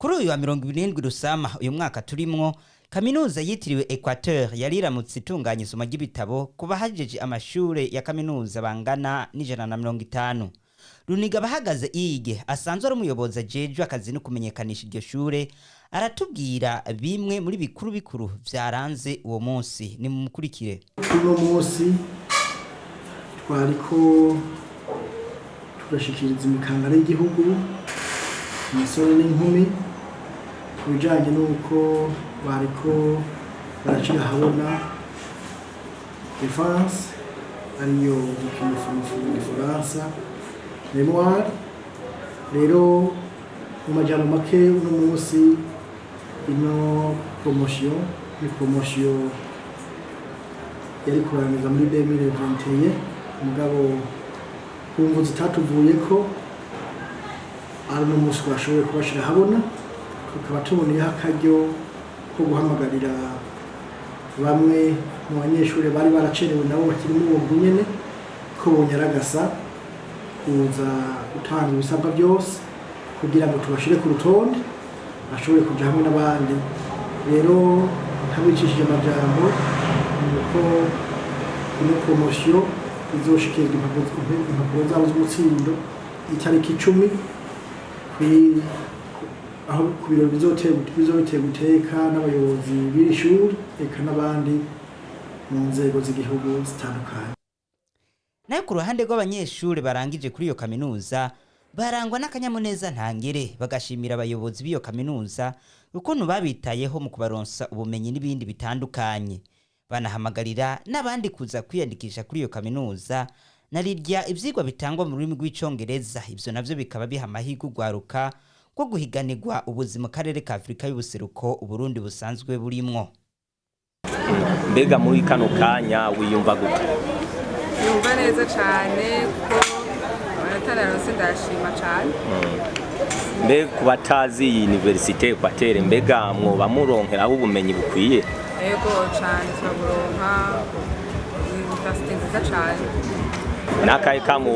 Kuri uyu wa 27 Rusama uyu mwaka turimwo, kaminuza yitiriwe Equateur yari iramutse itunganya isoma ry'ibitabo kuba hajeje amashure ya kaminuza bangana n'150. Runiga bahagaze iyige asanzwe ari umuyobozi ajejwe akazi no kumenyekanisha iryo shure, aratubwira bimwe muri bikuru vyaranze uwo munsi. Ni mumukurikire. Uno munsi twariko turashikiriza imikangara y'igihugu, imisore n'inkumi, kubijanye n'uko bariko barashira habona defense ariyo mu Faransa memoire. Rero mu majambo make uno munsi ino promotion yari kurangiza muri 2021, mugabo kumvu zitatuvuyeko ari no munsi twashoboye kubashira habona, tukaba tuboneye akaryo ko guhamagarira bamwe mu banyeshuri bari baracerewe nabo bakiri mu ubwo nyene ko bonyaragasa kuza gutanga ibisabwa byose kugira ngo tubashire ku rutonde bashobore kuja hamwe n'abandi. Rero ntabicishije amajambo nuko ino promotion izoshikirwa impapuro zabo z'umutsindo itariki 10 aho ku biro bizoteye guteka n'abayobozi b'iri shuri eka n'abandi mu nzego z'igihugu zitandukanye. Nayo ku ruhande rw'abanyeshuri barangije kuri iyo kaminuza barangwa n'akanyamuneza ntangere, bagashimira abayobozi b'iyo kaminuza ukuntu babitayeho mu kubaronsa ubumenyi n'ibindi bitandukanye. Banahamagarira n'abandi kuza kwiyandikisha kuri iyo kaminuza, narirya ivyigwa bitangwa mu rurimi rw'icongereza. Ivyo navyo bikaba biha amahirwe ugwaruka ko guhiganirwa ubuzima karere ka Afrika y'ubuseruko Uburundi busanzwe burimwo. Mbega muri kano kanya wiyumva gute? Yumva neza cyane ko baratararose, ndashima cyane. Mbe kubatazi iyi Université Equateur, mbega mwoba muronkeraho ubumenyi bukwiye? Yego cyane turaburonka, université nziza cyane. Nakaye kamu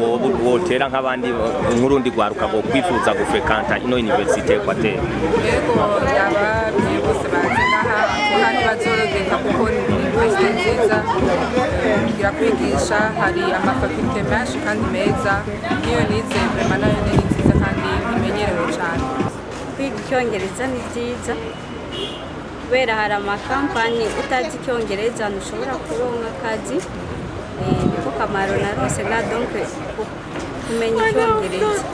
wotera nk'abandi nk'urundi gwaruka go kwifuza gufrekanta ino Université Equateur? Yego yaba bose bazingaha kandi bazorogeka kuko ni université nziza, kugira kwigisha hari amafakulte menshi kandi meza. Niyo nize vraiment nayo ni nziza kandi imenyerewe cyane. Kwiga icyongereza ni byiza kubera hari amakampani utazi icyongereza ntushobora kuronka akazi. Niko kamaro narose na donc kumenya icyongereza.